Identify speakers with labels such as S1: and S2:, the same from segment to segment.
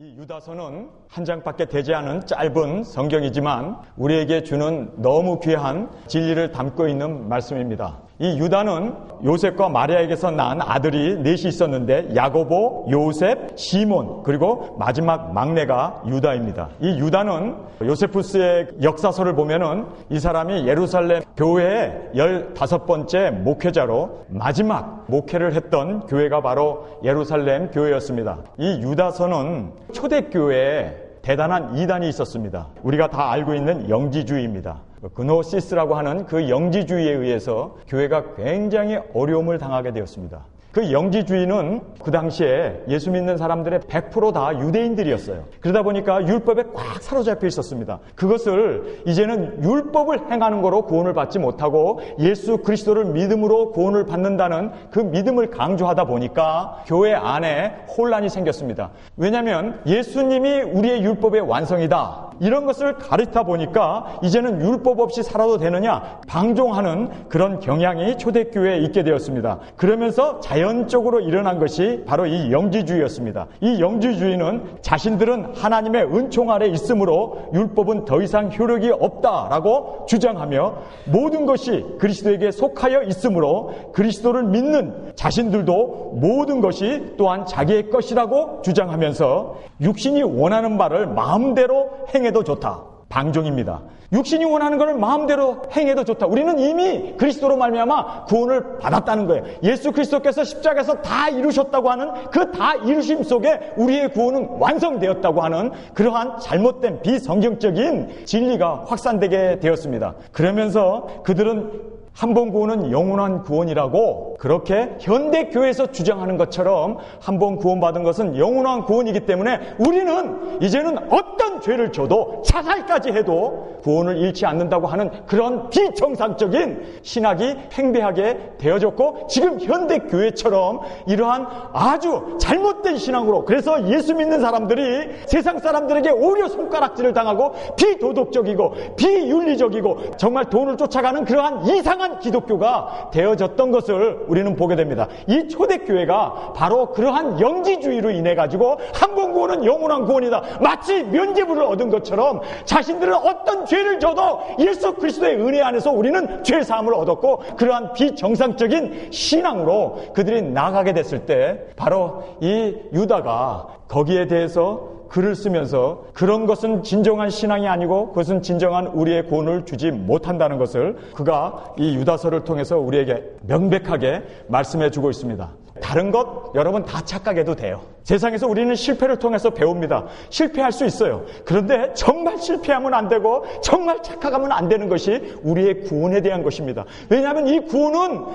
S1: 이 유다서는 한 장밖에 되지 않은 짧은 성경이지만 우리에게 주는 너무 귀한 진리를 담고 있는 말씀입니다. 이 유다는 요셉과 마리아에게서 낳은 아들이 넷이 있었는데 야고보, 요셉, 시몬 그리고 마지막 막내가 유다입니다. 이 유다는 요세푸스의 역사서를 보면은 이 사람이 예루살렘 교회의 15번째 목회자로 마지막 목회를 했던 교회가 바로 예루살렘 교회였습니다. 이 유다서는 초대교회에 대단한 이단이 있었습니다. 우리가 다 알고 있는 영지주의입니다. 그노시스라고 하는 그 영지주의에 의해서 교회가 굉장히 어려움을 당하게 되었습니다. 그 영지주의는 그 당시에 예수 믿는 사람들의 100% 다 유대인들이었어요. 그러다 보니까 율법에 꽉 사로잡혀 있었습니다. 그것을 이제는 율법을 행하는 거로 구원을 받지 못하고 예수 그리스도를 믿음으로 구원을 받는다는 그 믿음을 강조하다 보니까 교회 안에 혼란이 생겼습니다. 왜냐하면 예수님이 우리의 율법의 완성이다. 이런 것을 가르치다 보니까 이제는 율법 없이 살아도 되느냐 방종하는 그런 경향이 초대교회에 있게 되었습니다. 그러면서 자연적으로 일어난 것이 바로 이 영지주의였습니다. 이 영지주의는 자신들은 하나님의 은총 아래 있으므로 율법은 더 이상 효력이 없다라고 주장하며 모든 것이 그리스도에게 속하여 있으므로 그리스도를 믿는 자신들도 모든 것이 또한 자기의 것이라고 주장하면서 육신이 원하는 바를 마음대로 행해도 좋다. 방종입니다. 육신이 원하는 것을 마음대로 행해도 좋다. 우리는 이미 그리스도로 말미암아 구원을 받았다는 거예요. 예수 그리스도께서 십자가에서 다 이루셨다고 하는 그 다 이루심 속에 우리의 구원은 완성되었다고 하는 그러한 잘못된 비성경적인 진리가 확산되게 되었습니다. 그러면서 그들은 한 번 구원은 영원한 구원이라고 그렇게 현대교회에서 주장하는 것처럼 한 번 구원받은 것은 영원한 구원이기 때문에 우리는 이제는 어떤 죄를 져도 자살까지 해도 구원을 잃지 않는다고 하는 그런 비정상적인 신학이 팽배하게 되어졌고 지금 현대교회처럼 이러한 아주 잘못된 신앙으로 그래서 예수 믿는 사람들이 세상 사람들에게 오히려 손가락질을 당하고 비도덕적이고 비윤리적이고 정말 돈을 쫓아가는 그러한 이상한 기독교가 되어졌던 것을 우리는 보게 됩니다. 이 초대교회가 바로 그러한 영지주의로 인해 가지고 한 번 구원은 영원한 구원이다. 마치 면죄부를 얻은 것처럼 자신들은 어떤 죄를 져도 예수 그리스도의 은혜 안에서 우리는 죄 사함을 얻었고 그러한 비정상적인 신앙으로 그들이 나가게 됐을 때 바로 이 유다가 거기에 대해서 글을 쓰면서 그런 것은 진정한 신앙이 아니고 그것은 진정한 우리의 구원을 주지 못한다는 것을 그가 이 유다서를 통해서 우리에게 명백하게 말씀해 주고 있습니다. 다른 것 여러분 다 착각해도 돼요. 세상에서 우리는 실패를 통해서 배웁니다. 실패할 수 있어요. 그런데 정말 실패하면 안 되고 정말 착각하면 안 되는 것이 우리의 구원에 대한 것입니다. 왜냐하면 이 구원은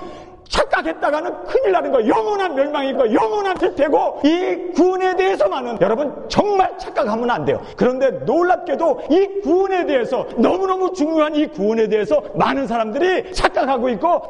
S1: 착각했다가는 큰일 나는 거예요. 영원한 멸망이고 영원한 실패고 이 구원에 대해서만은 여러분 정말 착각하면 안 돼요. 그런데 놀랍게도 이 구원에 대해서 너무너무 중요한 이 구원에 대해서 많은 사람들이 착각하고 있고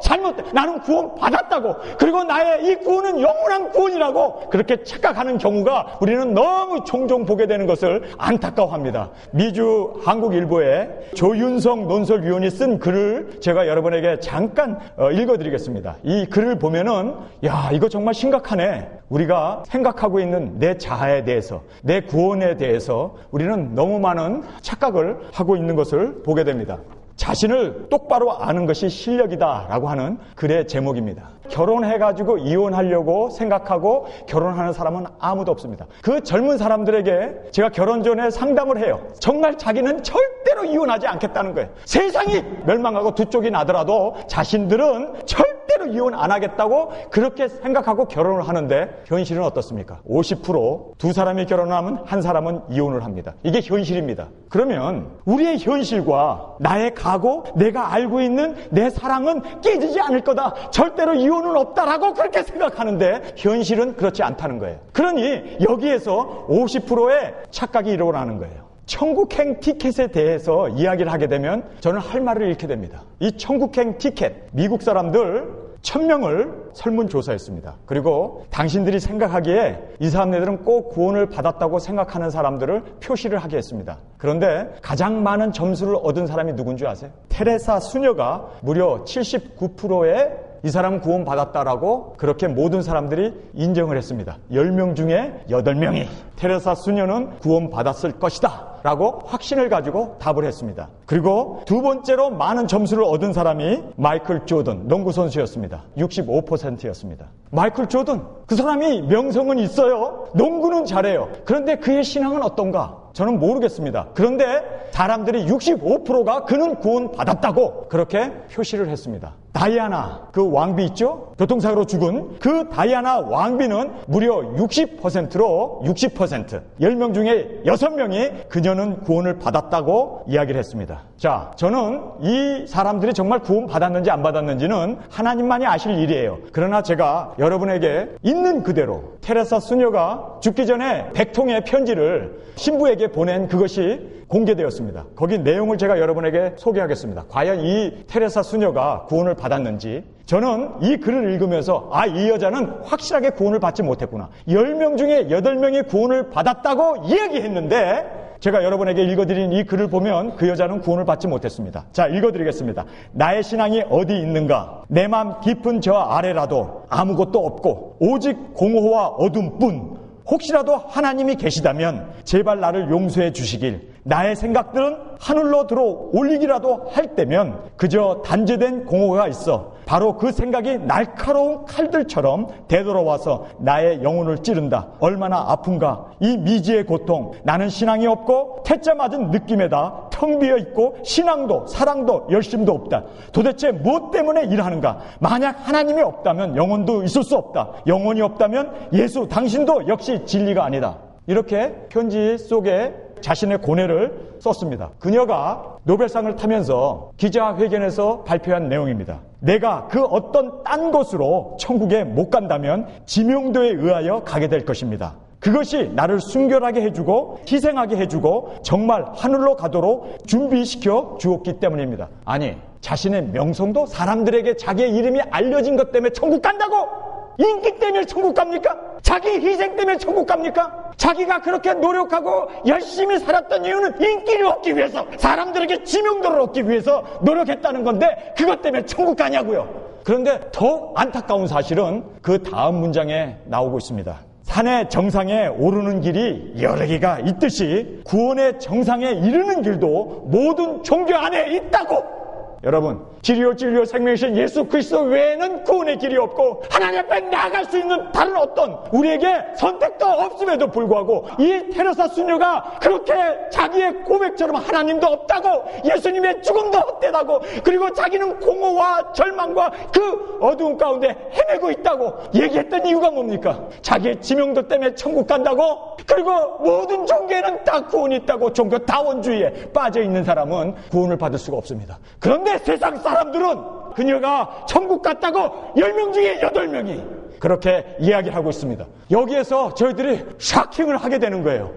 S1: 나는 구원 받았다고 그리고 나의 이 구원은 영원한 구원이라고 그렇게 착각하는 경우가 우리는 너무 종종 보게 되는 것을 안타까워합니다. 미주 한국일보의 조윤성 논설위원이 쓴 글을 제가 여러분에게 잠깐 읽어드리겠습니다. 이 글을 보면은 야 이거 정말 심각하네. 우리가 생각하고 있는 내 자아에 대해서 내 구원에 대해서 우리는 너무 많은 착각을 하고 있는 것을 보게 됩니다. 자신을 똑바로 아는 것이 실력이다라고 하는 글의 제목입니다. 결혼해가지고 이혼하려고 생각하고 결혼하는 사람은 아무도 없습니다. 그 젊은 사람들에게 제가 결혼 전에 상담을 해요. 정말 자기는 절대로 이혼하지 않겠다는 거예요. 세상이 멸망하고 두 쪽이 나더라도 자신들은 절대로 이혼 안 하겠다고 그렇게 생각하고 결혼을 하는데 현실은 어떻습니까? 50% 두 사람이 결혼하면 한 사람은 이혼을 합니다. 이게 현실입니다. 그러면 우리의 현실과 나의 각오, 내가 알고 있는 내 사랑은 깨지지 않을 거다. 절대로 이혼은 없다라고 그렇게 생각하는데 현실은 그렇지 않다는 거예요. 그러니 여기에서 50%의 착각이 일어나는 거예요. 천국행 티켓에 대해서 이야기를 하게 되면 저는 할 말을 잃게 됩니다. 이 천국행 티켓, 미국 사람들 1000명을 설문조사했습니다. 그리고 당신들이 생각하기에 이 사람들은 꼭 구원을 받았다고 생각하는 사람들을 표시를 하게 했습니다. 그런데 가장 많은 점수를 얻은 사람이 누군지 아세요? 테레사 수녀가 무려 79%의 이 사람은 구원받았다라고 그렇게 모든 사람들이 인정을 했습니다. 10명 중에 8명이 테레사 수녀는 구원받았을 것이다 라고 확신을 가지고 답을 했습니다. 그리고 두 번째로 많은 점수를 얻은 사람이 마이클 조던 농구 선수였습니다. 65%였습니다. 마이클 조던, 그 사람이 명성은 있어요. 농구는 잘해요. 그런데 그의 신앙은 어떤가? 저는 모르겠습니다. 그런데 사람들이 65%가 그는 구원받았다고 그렇게 표시를 했습니다. 다이아나, 그 왕비 있죠? 교통사고로 죽은 그 다이아나 왕비는 무려 60%로 60%, 10명 중에 6명이 그녀는 구원을 받았다고 이야기를 했습니다. 자, 저는 이 사람들이 정말 구원받았는지 안 받았는지는 하나님만이 아실 일이에요. 그러나 제가 여러분에게 있는 그대로 테레사 수녀가 죽기 전에 100통의 편지를 신부에게 보낸 그것이 공개되었습니다. 거기 내용을 제가 여러분에게 소개하겠습니다. 과연 이 테레사 수녀가 구원을 받았는지. 저는 이 글을 읽으면서 이 여자는 확실하게 구원을 받지 못했구나. 10명 중에 8명이 구원을 받았다고 이야기했는데 제가 여러분에게 읽어드린 이 글을 보면 그 여자는 구원을 받지 못했습니다. 자, 읽어드리겠습니다. 나의 신앙이 어디 있는가? 내 맘 깊은 저 아래라도 아무것도 없고 오직 공허와 어둠뿐. 혹시라도 하나님이 계시다면 제발 나를 용서해 주시길. 나의 생각들은 하늘로 들어 올리기라도 할 때면 그저 단죄된 공허가 있어 바로 그 생각이 날카로운 칼들처럼 되돌아와서 나의 영혼을 찌른다. 얼마나 아픈가. 이 미지의 고통. 나는 신앙이 없고 태자 맞은 느낌에다 텅 비어 있고 신앙도 사랑도 열심도 없다. 도대체 무엇 때문에 일하는가? 만약 하나님이 없다면 영혼도 있을 수 없다. 영혼이 없다면 예수 당신도 역시 진리가 아니다. 이렇게 편지 속에 자신의 고뇌를 썼습니다. 그녀가 노벨상을 타면서 기자회견에서 발표한 내용입니다. 내가 그 어떤 딴 곳으로 천국에 못 간다면 지명도에 의하여 가게 될 것입니다. 그것이 나를 순결하게 해주고 희생하게 해주고 정말 하늘로 가도록 준비시켜 주었기 때문입니다. 아니, 자신의 명성도 사람들에게 자기의 이름이 알려진 것 때문에 천국 간다고? 인기 때문에 천국 갑니까? 자기 희생 때문에 천국 갑니까? 자기가 그렇게 노력하고 열심히 살았던 이유는 인기를 얻기 위해서, 사람들에게 지명도를 얻기 위해서 노력했다는 건데 그것 때문에 천국 가냐고요. 그런데 더 안타까운 사실은 그 다음 문장에 나오고 있습니다. 산의 정상에 오르는 길이 여러 개가 있듯이 구원의 정상에 이르는 길도 모든 종교 안에 있다고. 여러분, 진리요 생명이신 예수 그리스도 외에는 구원의 길이 없고 하나님 앞에 나아갈 수 있는 다른 어떤 우리에게 선택도 없음에도 불구하고 이 테레사 수녀가 그렇게 자기의 고백처럼 하나님도 없다고, 예수님의 죽음도 헛되다고, 그리고 자기는 공허와 절망과 그 어두운 가운데 헤매고 있다고 얘기했던 이유가 뭡니까? 자기의 지명도 때문에 천국 간다고? 그리고 모든 종교에는 다 구원이 있다고. 종교 다원주의에 빠져있는 사람은 구원을 받을 수가 없습니다. 그런데 세상 사람들은 그녀가 천국 갔다고 10명 중에 8명이 그렇게 이야기를 하고 있습니다. 여기에서 저희들이 샤킹을 하게 되는 거예요.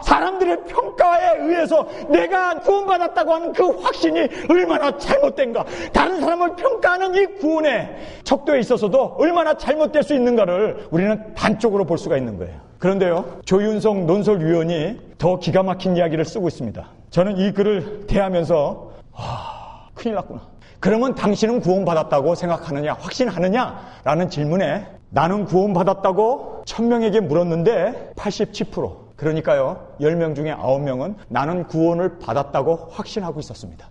S1: 사람들의 평가에 의해서 내가 구원받았다고 하는 그 확신이 얼마나 잘못된가. 다른 사람을 평가하는 이 구원의 척도에 있어서도 얼마나 잘못될 수 있는가를 우리는 단적으로 볼 수가 있는 거예요. 그런데요, 조윤성 논설위원이 더 기가 막힌 이야기를 쓰고 있습니다. 저는 이 글을 대하면서 큰일 났구나. 그러면 당신은 구원받았다고 생각하느냐, 확신하느냐? 라는 질문에 나는 구원받았다고 1000명에게 물었는데 87%. 그러니까요, 10명 중에 9명은 나는 구원을 받았다고 확신하고 있었습니다.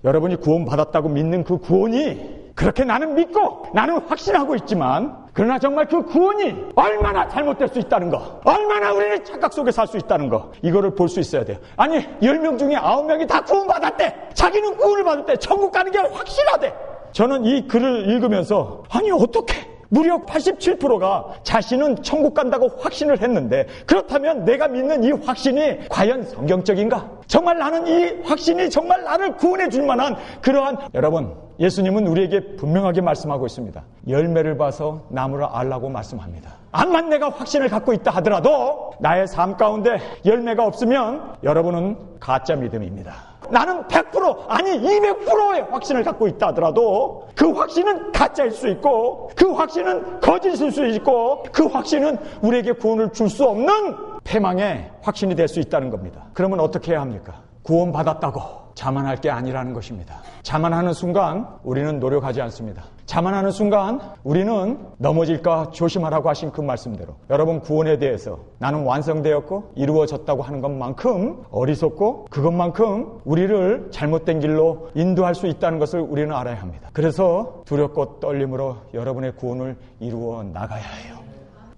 S1: 여러분이 구원받았다고 믿는 그 구원이 그렇게 나는 믿고 나는 확신하고 있지만, 그러나 정말 그 구원이 얼마나 잘못될 수 있다는 거, 얼마나 우리는 착각 속에 살 수 있다는 거, 이거를 볼 수 있어야 돼요. 아니, 10명 중에 9명이 다 구원받았대. 자기는 구원을 받았대. 천국 가는 게 확실하대. 저는 이 글을 읽으면서 아니, 어떻게 무려 87%가 자신은 천국 간다고 확신을 했는데, 그렇다면 내가 믿는 이 확신이 과연 성경적인가? 정말 나는 이 확신이 정말 나를 구원해 줄 만한 그러한, 여러분, 예수님은 우리에게 분명하게 말씀하고 있습니다. 열매를 봐서 나무를 알라고 말씀합니다. 암만 내가 확신을 갖고 있다 하더라도 나의 삶 가운데 열매가 없으면 여러분은 가짜 믿음입니다. 나는 100% 아니 200%의 확신을 갖고 있다 하더라도 그 확신은 가짜일 수 있고, 그 확신은 거짓일 수 있고, 그 확신은 우리에게 구원을 줄 수 없는 패망의 확신이 될 수 있다는 겁니다. 그러면 어떻게 해야 합니까? 구원받았다고 자만할 게 아니라는 것입니다. 자만하는 순간 우리는 노력하지 않습니다. 자만하는 순간 우리는 넘어질까 조심하라고 하신 그 말씀대로 여러분 구원에 대해서 나는 완성되었고 이루어졌다고 하는 것만큼 어리석고 그것만큼 우리를 잘못된 길로 인도할 수 있다는 것을 우리는 알아야 합니다. 그래서 두렵고 떨림으로 여러분의 구원을 이루어 나가야 해요.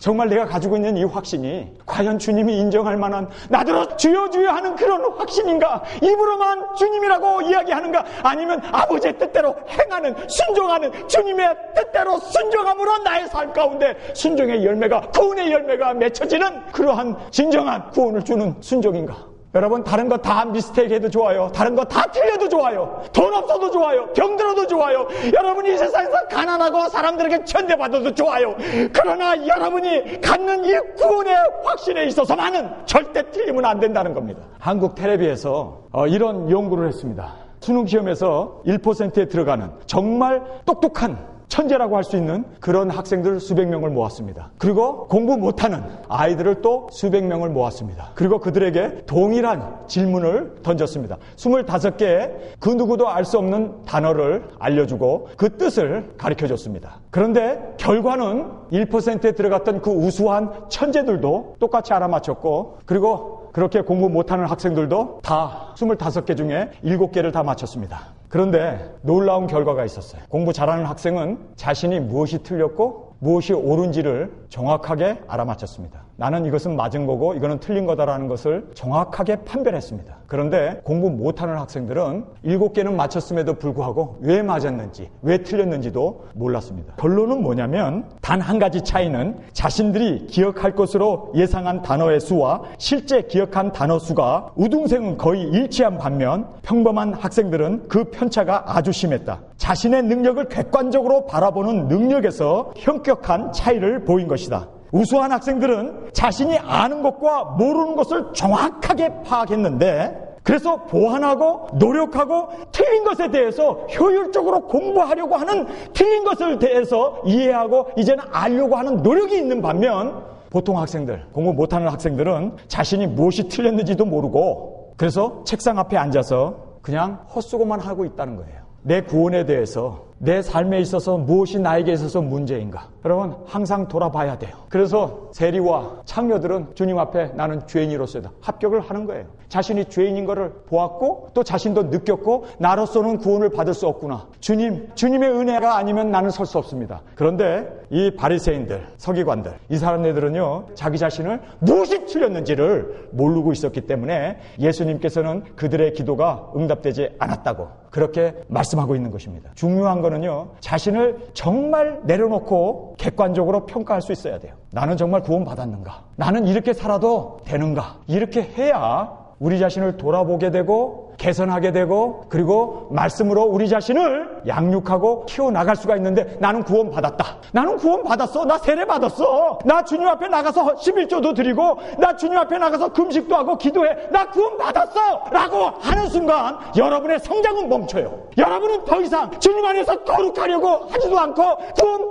S1: 정말 내가 가지고 있는 이 확신이 과연 주님이 인정할 만한 나더러 주여 주여 하는 그런 확신인가? 입으로만 주님이라고 이야기하는가? 아니면 아버지의 뜻대로 행하는 순종하는 주님의 뜻대로 순종함으로 나의 삶 가운데 순종의 열매가 구원의 열매가 맺혀지는 그러한 진정한 구원을 주는 순종인가? 여러분 다른 거 다 미스테이크 해도 좋아요. 다른 거 다 틀려도 좋아요. 돈 없어도 좋아요. 병들어도 좋아요. 여러분이 이 세상에서 가난하고 사람들에게 천대받아도 좋아요. 그러나 여러분이 갖는 이 구원의 확신에 있어서만은 절대 틀리면 안 된다는 겁니다. 한국 텔레비에서 이런 연구를 했습니다. 수능시험에서 1%에 들어가는 정말 똑똑한 천재라고 할 수 있는 그런 학생들 수백 명을 모았습니다. 그리고 공부 못하는 아이들을 또 수백 명을 모았습니다. 그리고 그들에게 동일한 질문을 던졌습니다. 25개의 그 누구도 알 수 없는 단어를 알려주고 그 뜻을 가르쳐줬습니다. 그런데 결과는 1%에 들어갔던 그 우수한 천재들도 똑같이 알아맞혔고 그리고 그렇게 공부 못하는 학생들도 다 25개 중에 7개를 다 맞췄습니다. 그런데 놀라운 결과가 있었어요. 공부 잘하는 학생은 자신이 무엇이 틀렸고 무엇이 옳은지를 정확하게 알아맞혔습니다. 나는 이것은 맞은 거고 이거는 틀린 거다라는 것을 정확하게 판별했습니다. 그런데 공부 못하는 학생들은 7개는 맞췄음에도 불구하고 왜 맞았는지 왜 틀렸는지도 몰랐습니다. 결론은 뭐냐면 단 한 가지 차이는 자신들이 기억할 것으로 예상한 단어의 수와 실제 기억한 단어 수가 우등생은 거의 일치한 반면 평범한 학생들은 그 편차가 아주 심했다. 자신의 능력을 객관적으로 바라보는 능력에서 현격한 차이를 보인 것이다. 우수한 학생들은 자신이 아는 것과 모르는 것을 정확하게 파악했는데 그래서 보완하고 노력하고 틀린 것에 대해서 효율적으로 공부하려고 하는 틀린 것을 대해서 이해하고 이제는 알려고 하는 노력이 있는 반면 보통 학생들, 공부 못하는 학생들은 자신이 무엇이 틀렸는지도 모르고 그래서 책상 앞에 앉아서 그냥 헛수고만 하고 있다는 거예요. 내 구원에 대해서 내 삶에 있어서 무엇이 나에게 있어서 문제인가? 여러분 항상 돌아봐야 돼요. 그래서 세리와 창녀들은 주님 앞에 나는 죄인으로서다 합격을 하는 거예요. 자신이 죄인인 것을 보았고 또 자신도 느꼈고 나로서는 구원을 받을 수 없구나. 주님의 은혜가 아니면 나는 설 수 없습니다. 그런데 이 바리새인들, 서기관들, 이 사람들은요 자기 자신을 무엇이 틀렸는지를 모르고 있었기 때문에 예수님께서는 그들의 기도가 응답되지 않았다고 그렇게 말씀하고 있는 것입니다. 중요한 거는요 자신을 정말 내려놓고 객관적으로 평가할 수 있어야 돼요. 나는 정말 구원받았는가? 나는 이렇게 살아도 되는가? 이렇게 해야 우리 자신을 돌아보게 되고 개선하게 되고 그리고 말씀으로 우리 자신을 양육하고 키워나갈 수가 있는데 나는 구원받았다. 나는 구원받았어. 나 세례받았어. 나 주님 앞에 나가서 11조도 드리고 나 주님 앞에 나가서 금식도 하고 기도해. 나 구원받았어. 라고 하는 순간 여러분의 성장은 멈춰요. 여러분은 더 이상 주님 안에서 거룩하려고 하지도 않고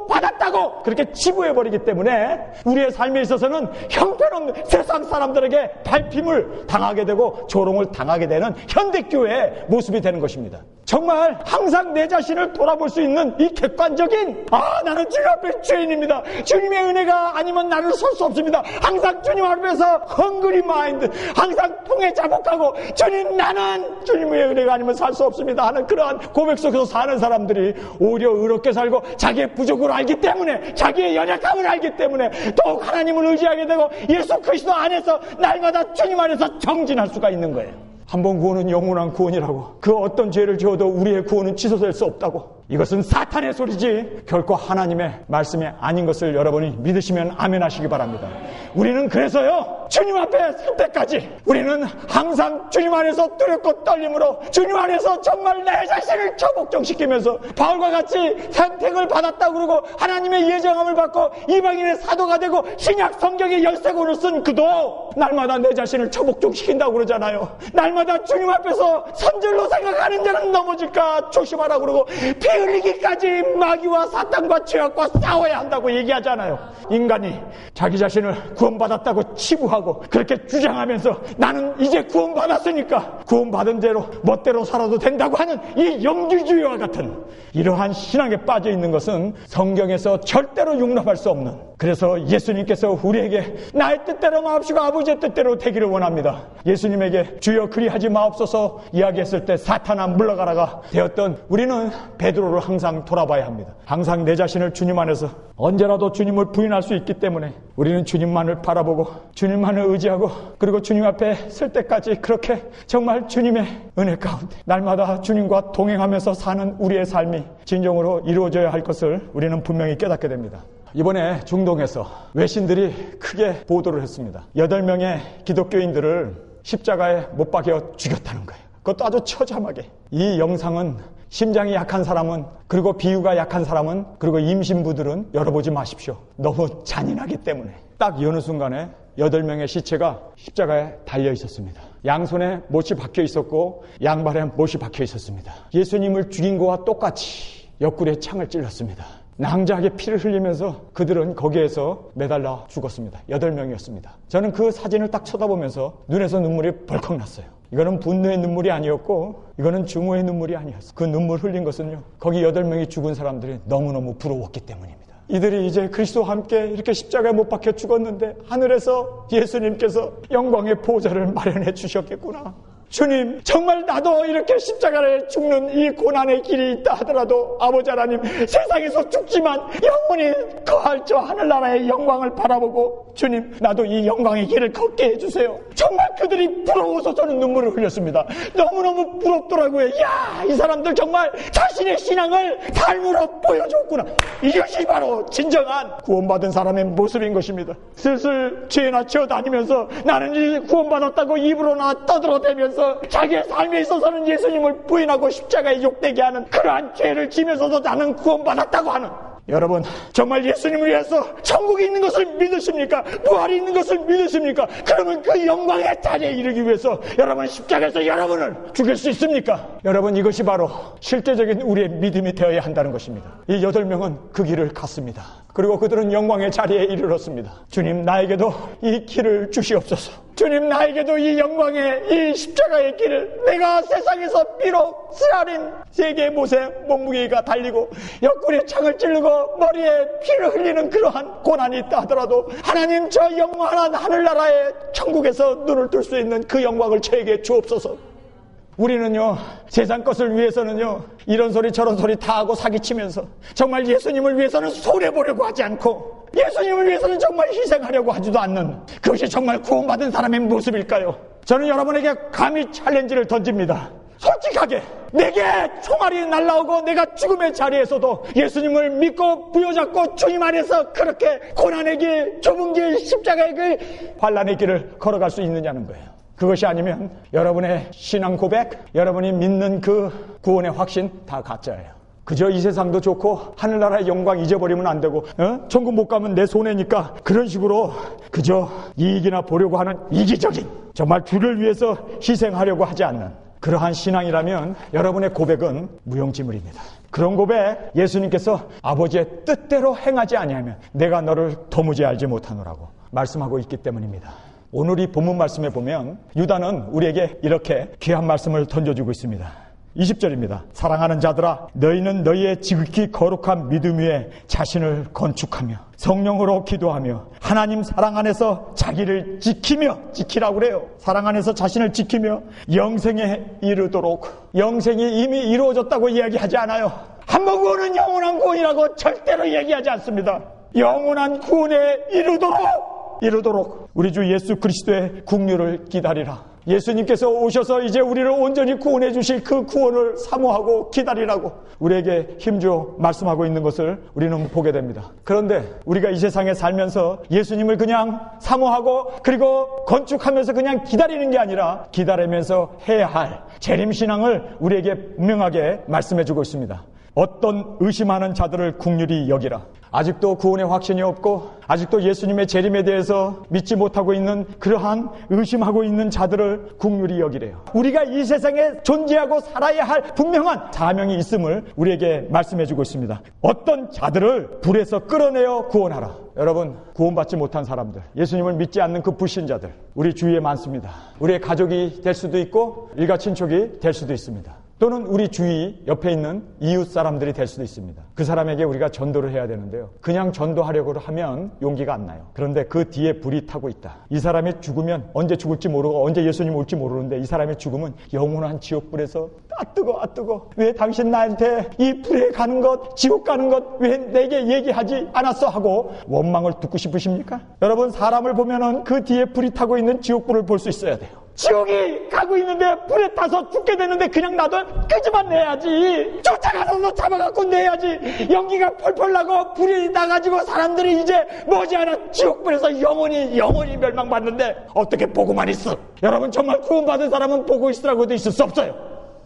S1: 구원받았다고 그렇게 치부해버리기 때문에 우리의 삶에 있어서는 형편없는 세상 사람들에게 밟힘을 당하게 되고 조롱을 당하게 되는 현대교회의 모습이 되는 것입니다. 정말 항상 내 자신을 돌아볼 수 있는 이 객관적인 나는 주님 앞에 죄인입니다. 주님의 은혜가 아니면 나를 설 수 없습니다. 항상 주님 앞에서 헝그리 마인드 항상 통해 자복하고 주님 나는 주님의 은혜가 아니면 살 수 없습니다 하는 그러한 고백 속에서 사는 사람들이 오히려 의롭게 살고 자기의 부족을 알기 때문에 자기의 연약함을 알기 때문에 더욱 하나님을 의지하게 되고 예수 그리스도 안에서 날마다 주님 안에서 정진할 수가 있는 거예요. 한 번 구원은 영원한 구원이라고 그 어떤 죄를 지어도 우리의 구원은 취소될 수 없다고 이것은 사탄의 소리지 결코 하나님의 말씀이 아닌 것을 여러분이 믿으시면 아멘 하시기 바랍니다. 우리는 그래서요 주님 앞에 설 때까지 우리는 항상 주님 안에서 두렵고 떨림으로 주님 안에서 정말 내 자신을 처복종시키면서 바울과 같이 선택을 받았다고 그러고 하나님의 예정함을 받고 이방인의 사도가 되고 신약 성경의 열쇠고를 쓴 그도 날마다 내 자신을 처복종시킨다고 그러잖아요. 날마다 주님 앞에서 선질로 생각하는 자는 넘어질까 조심하라고 그러고 피 피 흘리기까지 마귀와 사탄과 죄악과 싸워야 한다고 얘기하잖아요. 인간이 자기 자신을 구원받았다고 치부하고 그렇게 주장하면서 나는 이제 구원받았으니까 구원받은 대로 멋대로 살아도 된다고 하는 이 영지주의와 같은 이러한 신앙에 빠져 있는 것은 성경에서 절대로 용납할 수 없는, 그래서 예수님께서 우리에게 나의 뜻대로 마옵시고 아버지의 뜻대로 되기를 원합니다. 예수님에게 주여 그리하지 마옵소서 이야기했을 때 사탄아 물러가라가 되었던 우리는 베드로를 항상 돌아봐야 합니다. 항상 내 자신을 주님 안에서 언제라도 주님을 부인할 수 있기 때문에 우리는 주님만을 바라보고 주님만을 의지하고 그리고 주님 앞에 설 때까지 그렇게 정말 주님의 은혜 가운데 날마다 주님과 동행하면서 사는 우리의 삶이 진정으로 이루어져야 할 것을 우리는 분명히 깨닫게 됩니다. 이번에 중동에서 외신들이 크게 보도를 했습니다. 8명의 기독교인들을 십자가에 못 박여 죽였다는 거예요. 그것도 아주 처참하게. 이 영상은 심장이 약한 사람은, 그리고 비유가 약한 사람은, 그리고 임신부들은 열어보지 마십시오. 너무 잔인하기 때문에. 딱 여느 순간에 8명의 시체가 십자가에 달려 있었습니다. 양손에 못이 박혀 있었고 양발에 못이 박혀 있었습니다. 예수님을 죽인 거와 똑같이 옆구리에 창을 찔렀습니다. 낭자하게 피를 흘리면서 그들은 거기에서 매달려 죽었습니다. 8명이었습니다. 저는 그 사진을 딱 쳐다보면서 눈에서 눈물이 벌컥 났어요. 이거는 분노의 눈물이 아니었고 이거는 증오의 눈물이 아니었어요. 그 눈물 흘린 것은요, 거기 8명이 죽은 사람들이 너무너무 부러웠기 때문입니다. 이들이 이제 그리스도와 함께 이렇게 십자가에 못 박혀 죽었는데 하늘에서 예수님께서 영광의 보좌를 마련해 주셨겠구나. 주님, 정말 나도 이렇게 십자가를 죽는 이 고난의 길이 있다 하더라도 아버지 하나님, 세상에서 죽지만 영원히 거할 저 하늘나라의 영광을 바라보고 주님, 나도 이 영광의 길을 걷게 해주세요. 정말 그들이 부러워서 저는 눈물을 흘렸습니다. 너무너무 부럽더라고요. 야, 이 사람들 정말 자신의 신앙을 삶으로 보여줬구나. 이것이 바로 진정한 구원받은 사람의 모습인 것입니다. 슬슬 죄나 지어 다니면서 나는 이 구원받았다고 입으로나 떠들어대면서 자기의 삶에 있어서는 예수님을 부인하고 십자가에 욕되게 하는 그러한 죄를 지면서도 나는 구원받았다고 하는, 여러분 정말 예수님을 위해서 천국이 있는 것을 믿으십니까? 부활이 있는 것을 믿으십니까? 그러면 그 영광의 자리에 이르기 위해서 여러분 십자가에서 여러분을 죽일 수 있습니까? 여러분, 이것이 바로 실제적인 우리의 믿음이 되어야 한다는 것입니다. 이 8명은 그 길을 갔습니다. 그리고 그들은 영광의 자리에 이르렀습니다. 주님, 나에게도 이 길을 주시옵소서. 주님, 나에게도 이 영광의 이 십자가의 길을, 내가 세상에서 비록 쓰라린 3개의 못에 몸무게가 달리고 옆구리에 창을 찌르고 머리에 피를 흘리는 그러한 고난이 있다 하더라도 하나님, 저 영원한 하늘나라의 천국에서 눈을 뜰 수 있는 그 영광을 저에게 주옵소서. 우리는요, 세상 것을 위해서는요, 이런 소리 저런 소리 다 하고 사기치면서 정말 예수님을 위해서는 손해보려고 하지 않고 예수님을 위해서는 정말 희생하려고 하지도 않는, 그것이 정말 구원받은 사람의 모습일까요? 저는 여러분에게 감히 챌린지를 던집니다. 솔직하게 내게 총알이 날라오고 내가 죽음의 자리에서도 예수님을 믿고 부여잡고 주님 안에서 그렇게 고난의 길, 좁은 길, 십자가의 길, 환난의 길을 걸어갈 수 있느냐는 거예요. 그것이 아니면 여러분의 신앙 고백, 여러분이 믿는 그 구원의 확신 다 가짜예요. 그저 이 세상도 좋고 하늘나라의 영광 잊어버리면 안 되고, 천국 못 가면 내 손해니까 그런 식으로 그저 이익이나 보려고 하는 이기적인, 정말 주를 위해서 희생하려고 하지 않는 그러한 신앙이라면 여러분의 고백은 무용지물입니다. 그런 고백, 예수님께서 아버지의 뜻대로 행하지 아니하면 내가 너를 도무지 알지 못하노라고 말씀하고 있기 때문입니다. 오늘 이 본문 말씀에 보면 유다는 우리에게 이렇게 귀한 말씀을 던져주고 있습니다. 20절입니다. 사랑하는 자들아, 너희는 너희의 지극히 거룩한 믿음 위에 자신을 건축하며 성령으로 기도하며 하나님 사랑 안에서 자기를 지키라고 그래요. 사랑 안에서 자신을 지키며 영생에 이르도록. 영생이 이미 이루어졌다고 이야기하지 않아요. 한 번 구원은 영원한 구원이라고 절대로 얘기하지 않습니다. 영원한 구원에 이르도록 우리 주 예수 그리스도의 국류를 기다리라. 예수님께서 오셔서 이제 우리를 온전히 구원해 주실 그 구원을 사모하고 기다리라고 우리에게 힘주어 말씀하고 있는 것을 우리는 보게 됩니다. 그런데 우리가 이 세상에 살면서 예수님을 그냥 사모하고 그리고 건축하면서 그냥 기다리는 게 아니라 기다리면서 해야 할 재림신앙을 우리에게 분명하게 말씀해 주고 있습니다. 어떤 의심하는 자들을 긍휼히 여기라. 아직도 구원의 확신이 없고 아직도 예수님의 재림에 대해서 믿지 못하고 있는 그러한 의심하고 있는 자들을 긍휼히 여기래요. 우리가 이 세상에 존재하고 살아야 할 분명한 사명이 있음을 우리에게 말씀해주고 있습니다. 어떤 자들을 불에서 끌어내어 구원하라. 여러분, 구원받지 못한 사람들, 예수님을 믿지 않는 그 불신자들, 우리 주위에 많습니다. 우리의 가족이 될 수도 있고 일가 친척이 될 수도 있습니다. 또는 우리 주위 옆에 있는 이웃 사람들이 될 수도 있습니다. 그 사람에게 우리가 전도를 해야 되는데요, 그냥 전도하려고 하면 용기가 안 나요. 그런데 그 뒤에 불이 타고 있다. 이 사람이 죽으면 언제 죽을지 모르고 언제 예수님 올지 모르는데 이 사람의 죽음은 영원한 지옥불에서 뜨거 왜 당신 나한테 이 불에 가는 것, 지옥 가는 것 왜 내게 얘기하지 않았어 하고 원망을 듣고 싶으십니까? 여러분, 사람을 보면은 그 뒤에 불이 타고 있는 지옥불을 볼 수 있어야 돼요. 지옥이 가고 있는데 불에 타서 죽게 되는데 그냥 놔둬 끄집어 내야지. 쫓아가서 잡아갖고 내야지. 연기가 펄펄 나고 불이 나가지고 사람들이 이제 머지않아 지옥불에서 영원히 멸망받는데 어떻게 보고만 있어? 여러분, 정말 구원받은 사람은 보고 있으라고도 있을 수 없어요.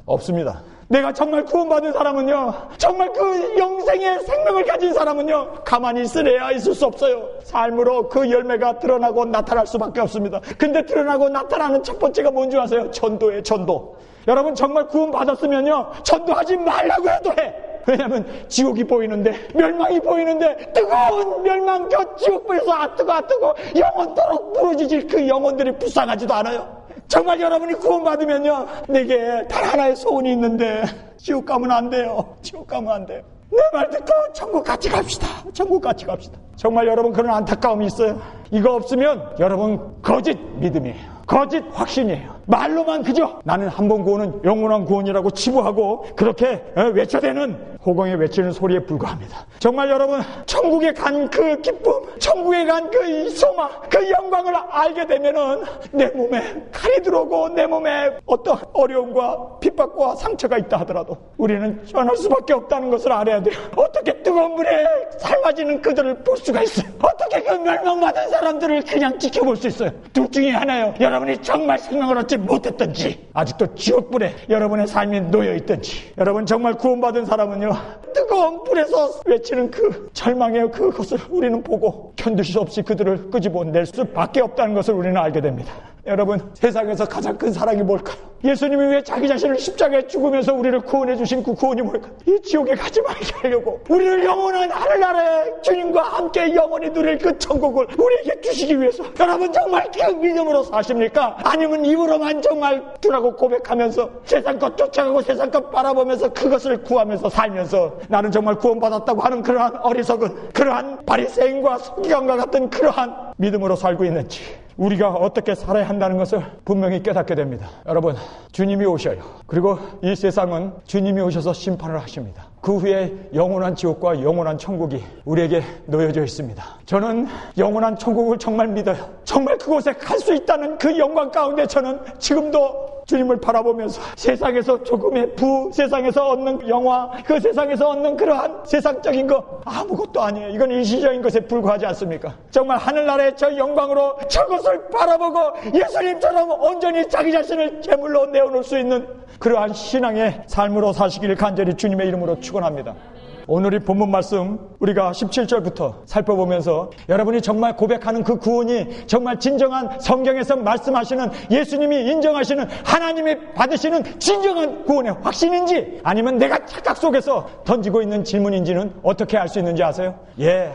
S1: 없습니다. 내가 정말 구원받은 사람은요, 정말 그 영생의 생명을 가진 사람은요, 가만히 있으래야 있을 수 없어요. 삶으로 그 열매가 드러나고 나타날 수밖에 없습니다. 근데 드러나고 나타나는 첫 번째가 뭔지 아세요? 전도예요. 전도. 여러분, 정말 구원받았으면요, 전도하지 말라고 해도 해. 왜냐하면 지옥이 보이는데, 멸망이 보이는데, 뜨거운 멸망 저 지옥불에서 뜨거 영원토록 부러지질 그 영혼들이 불쌍하지도 않아요. 정말 여러분이 구원받으면요, 내게 단 하나의 소원이 있는데 지옥 가면 안 돼요. 지옥 가면 안 돼요. 내 말 듣고 천국 같이 갑시다. 천국 같이 갑시다. 정말 여러분, 그런 안타까움이 있어요. 이거 없으면 여러분 거짓 믿음이에요. 거짓 확신이에요. 말로만 그저 나는 한 번 구원은 영원한 구원이라고 치부하고 그렇게 외쳐대는 호공에 외치는 소리에 불과합니다. 정말 여러분, 천국에 간 그 기쁨, 천국에 간 그 소망, 그 영광을 알게 되면은 내 몸에 칼이 들어오고 내 몸에 어떤 어려움과 핍박과 상처가 있다 하더라도 우리는 전할 수밖에 없다는 것을 알아야 돼요. 어떻게 뜨거운 물에 삶아지는 그들을 볼 수가 있어요? 어떻게 그 멸망받은 사람들을 그냥 지켜볼 수 있어요? 둘 중에 하나요. 여러분이 정말 생명을 얻지 못했든지 아직도 지옥불에 여러분의 삶이 놓여있든지. 여러분, 정말 구원받은 사람은요, 뜨거운 불에서 외치는 그 절망의 그것을 우리는 보고 견딜 수 없이 그들을 끄집어낼 수밖에 없다는 것을 우리는 알게 됩니다. 여러분, 세상에서 가장 큰 사랑이 뭘까요? 예수님이 왜 자기 자신을 십자가에 죽으면서 우리를 구원해 주신 그 구원이 뭘까요? 이 지옥에 가지 말게 하려고 우리를 영원한 하늘나라의 주님과 함께 영원히 누릴 그 천국을 우리에게 주시기 위해서. 여러분, 정말 그 믿음으로 사십니까? 아니면 입으로만 정말 주라고 고백하면서 세상 것 쫓아가고 세상 것 바라보면서 그것을 구하면서 살면서 나는 정말 구원받았다고 하는 그러한 어리석은, 그러한 바리새인과 서기관과 같은 그러한 믿음으로 살고 있는지, 우리가 어떻게 살아야 한다는 것을 분명히 깨닫게 됩니다. 여러분, 주님이 오셔요. 그리고 이 세상은 주님이 오셔서 심판을 하십니다. 그 후에 영원한 지옥과 영원한 천국이 우리에게 놓여져 있습니다. 저는 영원한 천국을 정말 믿어요. 정말 그곳에 갈 수 있다는 그 영광 가운데 저는 지금도 주님을 바라보면서 세상에서 조금의 세상에서 얻는 영화, 그 세상에서 얻는 그러한 세상적인 거 아무것도 아니에요. 이건 일시적인 것에 불과하지 않습니까? 정말 하늘나라의 저 영광으로 저것을 바라보고 예수님처럼 온전히 자기 자신을 제물로 내어놓을 수 있는 그러한 신앙의 삶으로 사시기를 간절히 주님의 이름으로 축원합니다. 오늘 이 본문 말씀 우리가 17절부터 살펴보면서 여러분이 정말 고백하는 그 구원이 정말 진정한 성경에서 말씀하시는, 예수님이 인정하시는, 하나님이 받으시는 진정한 구원의 확신인지 아니면 내가 착각 속에서 던지고 있는 질문인지는 어떻게 알 수 있는지 아세요?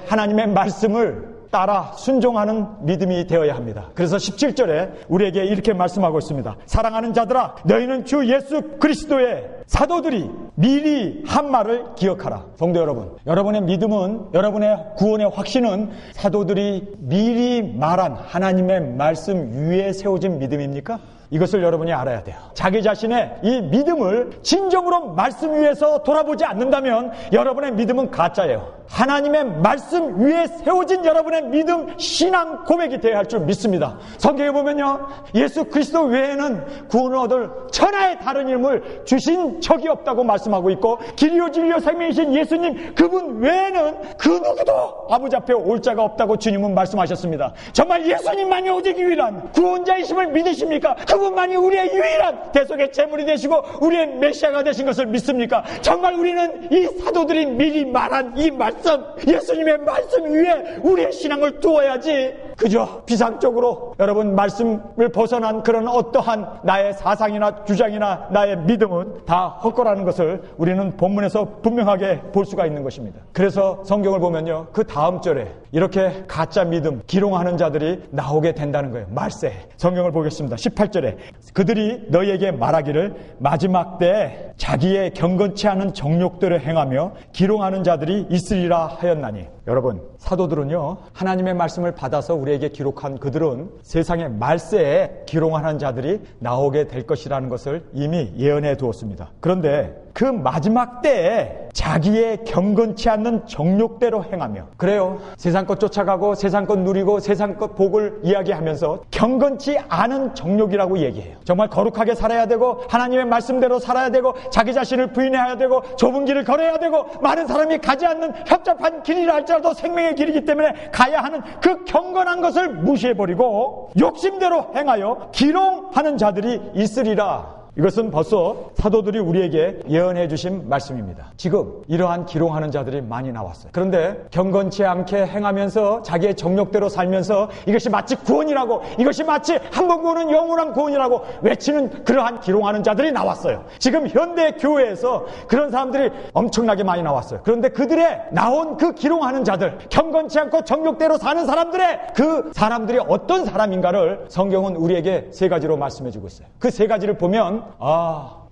S1: 하나님의 말씀을 따라 순종하는 믿음이 되어야 합니다. 그래서 17절에 우리에게 이렇게 말씀하고 있습니다. 사랑하는 자들아, 너희는 주 예수 그리스도의 사도들이 미리 한 말을 기억하라. 성도 여러분, 여러분의 믿음은, 여러분의 구원의 확신은 사도들이 미리 말한 하나님의 말씀 위에 세워진 믿음입니까? 이것을 여러분이 알아야 돼요. 자기 자신의 이 믿음을 진정으로 말씀 위에서 돌아보지 않는다면 여러분의 믿음은 가짜예요. 하나님의 말씀 위에 세워진 여러분의 믿음, 신앙 고백이 되어야 할 줄 믿습니다. 성경에 보면요, 예수 그리스도 외에는 구원을 얻을 천하의 다른 이름을 주신 적이 없다고 말씀합니다. 말씀하고 있고 길이요 진리요 생명이신 예수님 그분 외에는 그 누구도 아버지 앞에 올 자가 없다고 주님은 말씀하셨습니다. 정말 예수님만이 오직 유일한 구원자이심을 믿으십니까? 그분만이 우리의 유일한 대속의 제물이 되시고 우리의 메시아가 되신 것을 믿습니까? 정말 우리는 이 사도들이 미리 말한 이 말씀, 예수님의 말씀 위에 우리의 신앙을 두어야지 그저 비상적으로 여러분 말씀을 벗어난 그런 어떠한 나의 사상이나 주장이나 나의 믿음은 다 헛거라는 것을 우리는 본문에서 분명하게 볼 수가 있는 것입니다. 그래서 성경을 보면요, 그 다음 절에 이렇게 가짜 믿음 기롱하는 자들이 나오게 된다는 거예요. 말세. 성경을 보겠습니다. 18절에 그들이 너희에게 말하기를 마지막 때에 자기의 경건치 않은 정욕대로 행하며 기롱하는 자들이 있으리라 하였나니. 여러분, 사도들은요, 하나님의 말씀을 받아서 우리에게 기록한 그들은 세상의 말세에 기롱하는 자들이 나오게 될 것이라는 것을 이미 예언해 두었습니다. 그런데 그 마지막 때에 자기의 경건치 않는 정욕대로 행하며, 그래요, 세상 것 쫓아가고 세상 것 누리고 세상 것 복을 이야기하면서 경건치 않은 정욕이라고 얘기해요. 정말 거룩하게 살아야 되고 하나님의 말씀대로 살아야 되고 자기 자신을 부인해야 되고 좁은 길을 걸어야 되고 많은 사람이 가지 않는 협잡한 길이라 할지라도 생명의 길이기 때문에 가야 하는 그 경건한 것을 무시해버리고 욕심대로 행하여 기롱하는 자들이 있으리라. 이것은 벌써 사도들이 우리에게 예언해 주신 말씀입니다. 지금 이러한 기롱하는 자들이 많이 나왔어요. 그런데 경건치 않게 행하면서 자기의 정욕대로 살면서 이것이 마치 구원이라고, 이것이 마치 한 번 구원은 영원한 구원이라고 외치는 그러한 기롱하는 자들이 나왔어요. 지금 현대 교회에서 그런 사람들이 엄청나게 많이 나왔어요. 그런데 그들의 나온 그 기롱하는 자들, 경건치 않고 정욕대로 사는 사람들의 그 사람들이 어떤 사람인가를 성경은 우리에게 세 가지로 말씀해 주고 있어요. 그 세 가지를 보면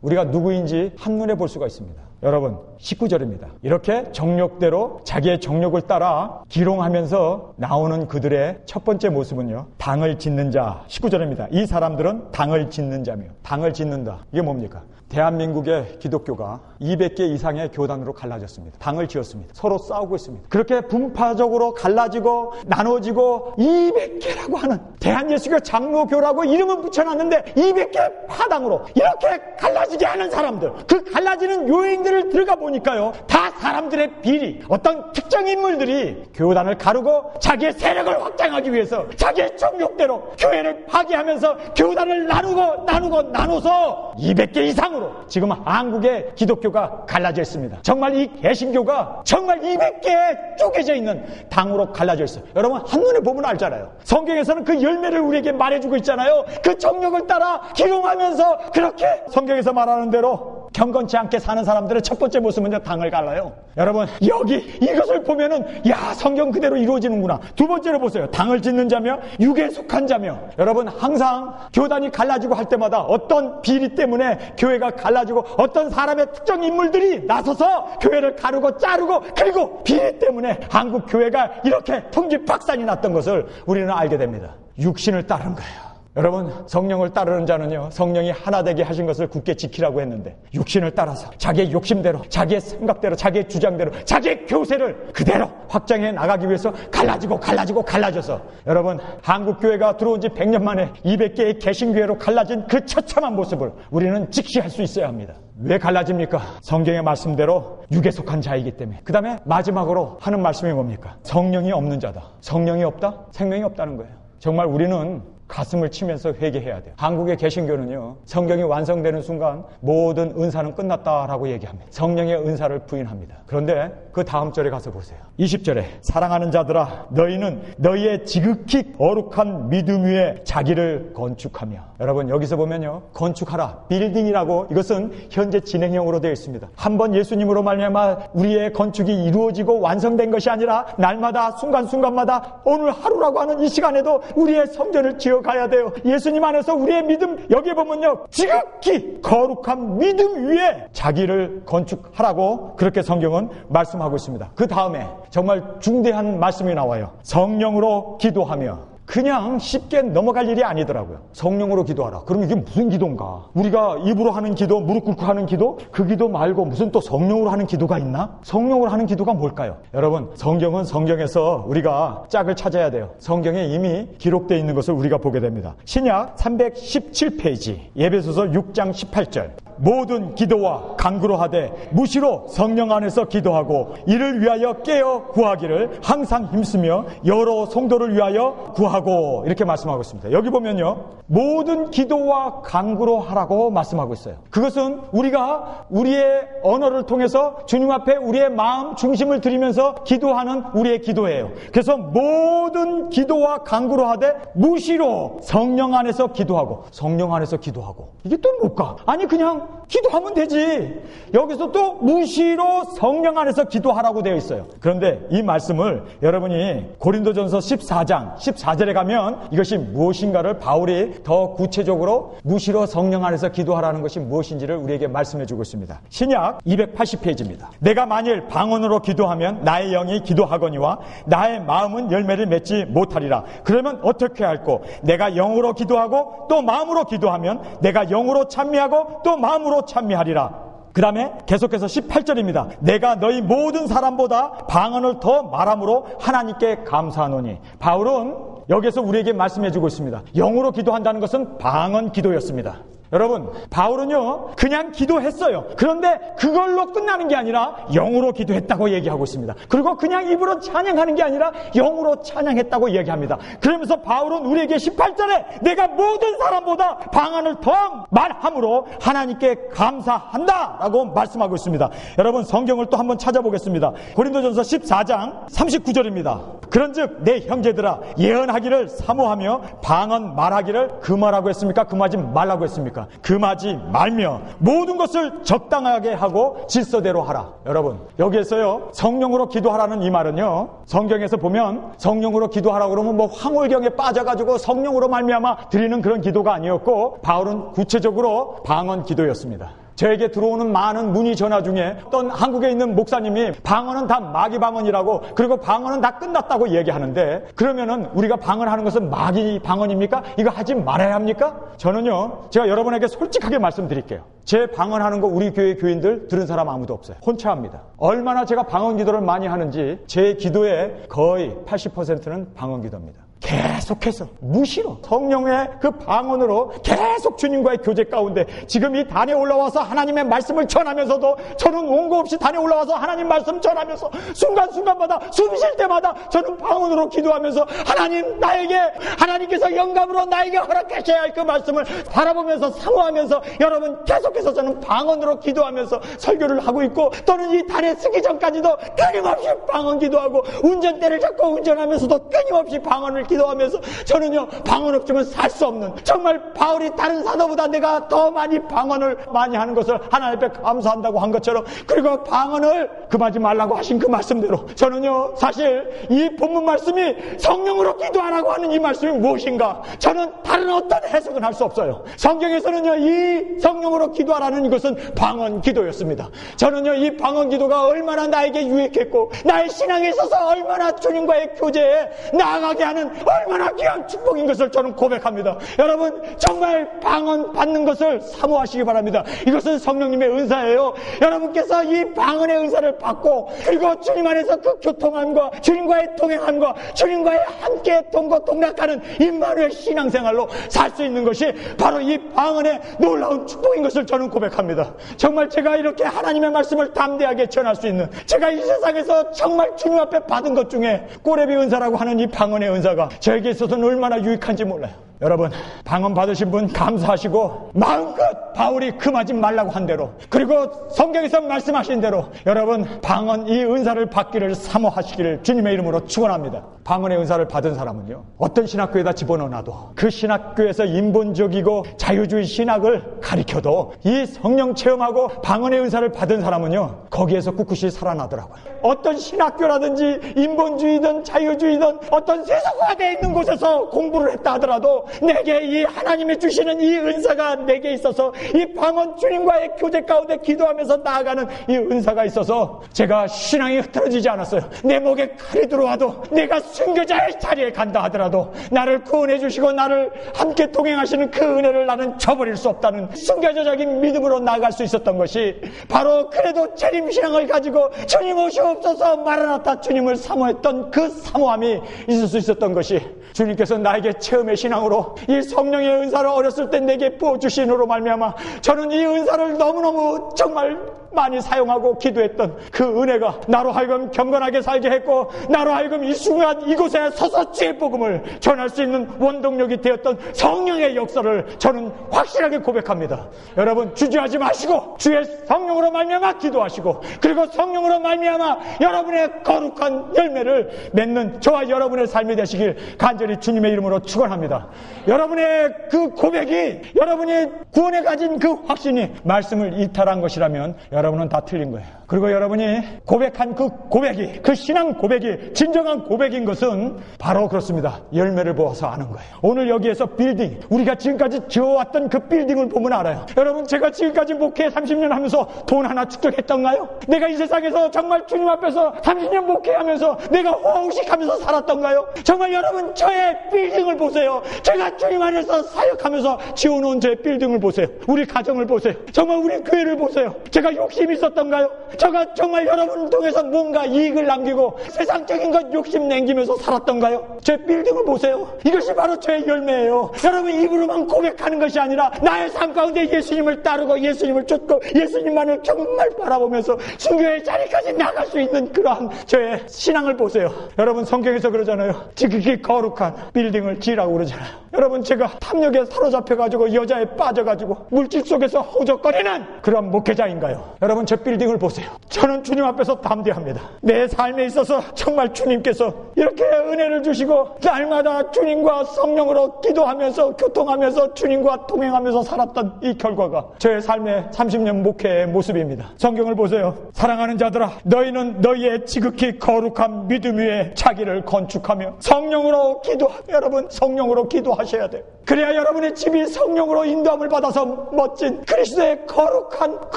S1: 우리가 누구인지 한눈에 볼 수가 있습니다. 여러분, 19절입니다. 이렇게 정욕대로 자기의 정욕을 따라 기롱하면서 나오는 그들의 첫 번째 모습은요, 당을 짓는 자. 19절입니다. 이 사람들은 당을 짓는 자며, 당을 짓는다. 이게 뭡니까? 대한민국의 기독교가 200개 이상의 교단으로 갈라졌습니다. 당을 지었습니다. 서로 싸우고 있습니다. 그렇게 분파적으로 갈라지고 나눠지고 200개라고 하는 대한예수교 장로교라고 이름은 붙여놨는데 200개 파당으로 이렇게 갈라지게 하는 사람들, 그 갈라지는 요인들을 들어가 보니까요, 다 사람들의 비리, 어떤 특정 인물들이 교단을 가르고 자기의 세력을 확장하기 위해서 자기의 정욕대로 교회를 파괴하면서 교단을 나눠서 200개 이상으로 지금 한국의 기독교가 갈라져 있습니다. 정말 이 개신교가 정말 200개에 쪼개져 있는 당으로 갈라져 있어요. 여러분, 한눈에 보면 알잖아요. 성경에서는 그 열매를 우리에게 말해주고 있잖아요. 그 정욕을 따라 기롱하면서 그렇게 성경에서 말하는 대로 경건치 않게 사는 사람들의 첫 번째 모습은요, 당을 갈라요. 여러분, 여기 이것을 보면은 성경 그대로 이루어지는구나. 두 번째로 보세요. 당을 짓는 자며 육에 속한 자며. 여러분, 항상 교단이 갈라지고 할 때마다 어떤 비리 때문에 교회가 갈라지고 어떤 사람의 특정 인물들이 나서서 교회를 가르고 자르고 그리고 비리 때문에 한국 교회가 이렇게 풍지박산이 났던 것을 우리는 알게 됩니다. 육신을 따른 거예요. 여러분, 성령을 따르는 자는요, 성령이 하나 되게 하신 것을 굳게 지키라고 했는데 육신을 따라서 자기의 욕심대로, 자기의 생각대로, 자기의 주장대로, 자기의 교세를 그대로 확장해 나가기 위해서 갈라져서 여러분, 한국교회가 들어온 지 100년 만에 200개의 개신교회로 갈라진 그 처참한 모습을 우리는 직시할 수 있어야 합니다. 왜 갈라집니까? 성경의 말씀대로 육에 속한 자이기 때문에. 그 다음에 마지막으로 하는 말씀이 뭡니까? 성령이 없는 자다. 성령이 없다? 생명이 없다는 거예요. 정말 우리는 가슴을 치면서 회개해야 돼요. 한국의 개신교는요, 성경이 완성되는 순간 모든 은사는 끝났다라고 얘기합니다. 성령의 은사를 부인합니다. 그런데 그 다음 절에 가서 보세요. 20절에 사랑하는 자들아, 너희는 너희의 지극히 거룩한 믿음 위에 자기를 건축하며. 여러분, 여기서 보면요, 건축하라, 빌딩이라고, 이것은 현재 진행형으로 되어 있습니다. 한번 예수님으로 말미암아 우리의 건축이 이루어지고 완성된 것이 아니라 날마다 순간순간마다 오늘 하루라고 하는 이 시간에도 우리의 성전을 지어가야 돼요. 예수님 안에서 우리의 믿음, 여기에 보면요, 지극히 거룩한 믿음 위에 자기를 건축하라고 그렇게 성경은 말씀하고 있습니다. 그 다음에 정말 중대한 말씀이 나와요. 성령으로 기도하며. 그냥 쉽게 넘어갈 일이 아니더라고요. 성령으로 기도하라. 그럼 이게 무슨 기도인가? 우리가 입으로 하는 기도, 무릎 꿇고 하는 기도, 그 기도 말고 무슨 또 성령으로 하는 기도가 있나? 성령으로 하는 기도가 뭘까요? 여러분, 성경은 성경에서 우리가 짝을 찾아야 돼요. 성경에 이미 기록되어 있는 것을 우리가 보게 됩니다. 신약 317페이지, 에베소서 6장 18절. 모든 기도와 간구로 하되 무시로 성령 안에서 기도하고 이를 위하여 깨어 구하기를 항상 힘쓰며 여러 성도를 위하여 구하고 이렇게 말씀하고 있습니다. 여기 보면요, 모든 기도와 간구로 하라고 말씀하고 있어요. 그것은 우리가 우리의 언어를 통해서 주님 앞에 우리의 마음 중심을 드리면서 기도하는 우리의 기도예요. 그래서 모든 기도와 간구로 하되 무시로 성령 안에서 기도하고, 성령 안에서 기도하고, 이게 또 뭘까? 아니 그냥 기도하면 되지. 여기서 또 무시로 성령 안에서 기도하라고 되어 있어요. 그런데 이 말씀을 여러분이 고린도전서 14장 14절에 가면 이것이 무엇인가를 바울이 더 구체적으로 무시로 성령 안에서 기도하라는 것이 무엇인지를 우리에게 말씀해 주고 있습니다. 신약 280페이지입니다. 내가 만일 방언으로 기도하면 나의 영이 기도하거니와 나의 마음은 열매를 맺지 못하리라. 그러면 어떻게 할꼬? 내가 영으로 기도하고 또 마음으로 기도하면 내가 영으로 찬미하고 또 마음으로 찬미하리라. 그 다음에 계속해서 18절입니다. 내가 너희 모든 사람보다 방언을 더 말함으로 하나님께 감사하노니. 바울은 여기서 우리에게 말씀해 주고 있습니다. 영으로 기도한다는 것은 방언 기도였습니다. 여러분, 바울은요 그냥 기도했어요. 그런데 그걸로 끝나는 게 아니라 영으로 기도했다고 얘기하고 있습니다. 그리고 그냥 입으로 찬양하는 게 아니라 영으로 찬양했다고 얘기합니다. 그러면서 바울은 우리에게 18절에 내가 모든 사람보다 방언을 더 말함으로 하나님께 감사한다 라고 말씀하고 있습니다. 여러분, 성경을 또 한번 찾아보겠습니다. 고린도전서 14장 39절입니다. 그런즉 내 형제들아, 예언하기를 사모하며 방언 말하기를 금하라고 했습니까? 금하지 말라고 했습니까? 금하지 말며 모든 것을 적당하게 하고 질서대로 하라. 여러분, 여기에서요 성령으로 기도하라는 이 말은요, 성경에서 보면 성령으로 기도하라고 그러면 뭐 황홀경에 빠져가지고 성령으로 말미암아 드리는 그런 기도가 아니었고, 바울은 구체적으로 방언 기도였습니다. 저에게 들어오는 많은 문의 전화 중에 어떤 한국에 있는 목사님이 방언은 다 마귀 방언이라고, 그리고 방언은 다 끝났다고 얘기하는데, 그러면은 우리가 방언하는 것은 마귀 방언입니까? 이거 하지 말아야 합니까? 저는요, 제가 여러분에게 솔직하게 말씀드릴게요. 제 방언하는 거 우리 교회 교인들 들은 사람 아무도 없어요. 혼자합니다. 얼마나 제가 방언 기도를 많이 하는지 제 기도의 거의 80%는 방언 기도입니다. 계속해서 무시로 성령의 그 방언으로 계속 주님과의 교제 가운데, 지금 이 단에 올라와서 하나님의 말씀을 전하면서도 저는 원고 없이 단에 올라와서 하나님 말씀 전하면서 순간순간마다 숨 쉴 때마다 저는 방언으로 기도하면서 하나님, 나에게 하나님께서 영감으로 나에게 허락하셔야 할 그 말씀을 바라보면서 사모하면서, 여러분, 계속해서 저는 방언으로 기도하면서 설교를 하고 있고, 또는 이 단에 쓰기 전까지도 끊임없이 방언 기도하고, 운전대를 잡고 운전하면서도 끊임없이 방언을 기도하면서, 저는요 방언 없으면 살 수 없는, 정말 바울이 다른 사도보다 내가 더 많이 방언을 많이 하는 것을 하나님 앞에 감사한다고 한 것처럼, 그리고 방언을 금하지 말라고 하신 그 말씀대로 저는요 사실 이 본문 말씀이 성령으로 기도하라고 하는 이 말씀이 무엇인가, 저는 다른 어떤 해석은 할 수 없어요. 성경에서는요 이 성령으로 기도하라는 이것은 방언 기도였습니다. 저는요 이 방언 기도가 얼마나 나에게 유익했고, 나의 신앙에 있어서 얼마나 주님과의 교제에 나아가게 하는 얼마나 귀한 축복인 것을 저는 고백합니다. 여러분, 정말 방언 받는 것을 사모하시기 바랍니다. 이것은 성령님의 은사예요. 여러분께서 이 방언의 은사를 받고, 그리고 주님 안에서 그 교통함과 주님과의 동행함과 주님과의 함께 동거동락하는 임마누엘 신앙생활로 살 수 있는 것이 바로 이 방언의 놀라운 축복인 것을 저는 고백합니다. 정말 제가 이렇게 하나님의 말씀을 담대하게 전할 수 있는, 제가 이 세상에서 정말 주님 앞에 받은 것 중에 꼬레비 은사라고 하는 이 방언의 은사가 저에게 있어서는 얼마나 유익한지 몰라요. 여러분, 방언 받으신 분 감사하시고, 마음껏 바울이 금하지 말라고 한 대로, 그리고 성경에서 말씀하신 대로 여러분 방언 이 은사를 받기를 사모하시기를 주님의 이름으로 축원합니다. 방언의 은사를 받은 사람은요, 어떤 신학교에다 집어넣어놔도 그 신학교에서 인본적이고 자유주의 신학을 가리켜도 이 성령 체험하고 방언의 은사를 받은 사람은요 거기에서 꿋꿋이 살아나더라고요. 어떤 신학교라든지 인본주의든 자유주의든 어떤 세속화되어 있는 곳에서 공부를 했다 하더라도 내게 이 하나님이 주시는 이 은사가 내게 있어서, 이 방언 주님과의 교제 가운데 기도하면서 나아가는 이 은사가 있어서 제가 신앙이 흐트러지지 않았어요. 내 목에 칼이 들어와도, 내가 순교자의 자리에 간다 하더라도 나를 구원해 주시고 나를 함께 동행하시는 그 은혜를 나는 저버릴 수 없다는 순교자적인 믿음으로 나아갈 수 있었던 것이, 바로 그래도 재림신앙을 가지고 주님 오시옵소서 마라나타 주님을 사모했던 그 사모함이 있을 수 있었던 것이 주님께서 나에게 체험의 신앙으로 이 성령의 은사를 어렸을 때 내게 부어주신으로 말미암아 저는 이 은사를 너무너무 정말 많이 사용하고 기도했던 그 은혜가 나로 하여금 경건하게 살게 했고 나로 하여금 이 순간 이곳에 서서 주의 복음을 전할 수 있는 원동력이 되었던 성령의 역사를 저는 확실하게 고백합니다. 여러분 주저하지 마시고 주의 성령으로 말미암아 기도하시고 그리고 성령으로 말미암아 여러분의 거룩한 열매를 맺는 저와 여러분의 삶이 되시길 간절히 주님의 이름으로 축원합니다. 여러분의 그 고백이 여러분이 구원에 가진 그 확신이 말씀을 이탈한 것이라면 여러분은 다 틀린 거예요. 그리고 여러분이 고백한 그 고백이 그 신앙 고백이 진정한 고백인 것은 바로 그렇습니다. 열매를 보아서 아는 거예요. 오늘 여기에서 빌딩 우리가 지금까지 지어왔던 그 빌딩을 보면 알아요. 여러분 제가 지금까지 목회 30년 하면서 돈 하나 축적했던가요? 내가 이 세상에서 정말 주님 앞에서 30년 목회하면서 내가 호의식하면서 살았던가요? 정말 여러분 저의 빌딩을 보세요. 제가 주님 안에서 사역하면서 지어놓은 제 빌딩을 보세요. 우리 가정을 보세요. 정말 우리 교회를 보세요. 제가 욕심이 있었던가요? 제가 정말 여러분을 통해서 뭔가 이익을 남기고 세상적인 것 욕심 남기면서 살았던가요? 제 빌딩을 보세요. 이것이 바로 저의 열매예요. 여러분 입으로만 고백하는 것이 아니라 나의 삶 가운데 예수님을 따르고 예수님을 쫓고 예수님만을 정말 바라보면서 순교의 자리까지 나갈 수 있는 그러한 저의 신앙을 보세요. 여러분 성경에서 그러잖아요. 지극히 거룩한 빌딩을 지으라고 그러잖아요. 여러분 제가 탐욕에 사로잡혀가지고 여자에 빠져가지고 물질 속에서 허우적거리는 그런 목회자인가요? 여러분 저 빌딩을 보세요. 저는 주님 앞에서 담대합니다. 내 삶에 있어서 정말 주님께서 이렇게 은혜를 주시고 날마다 주님과 성령으로 기도하면서 교통하면서 주님과 동행하면서 살았던 이 결과가 저의 삶의 30년 목회의 모습입니다. 성경을 보세요. 사랑하는 자들아 너희는 너희의 지극히 거룩한 믿음 위에 자기를 건축하며 성령으로 여러분 성령으로 기도하셔야 돼요. 그래야 여러분의 집이 성령으로 인도함을 받아서 멋진 그리스도의 거룩한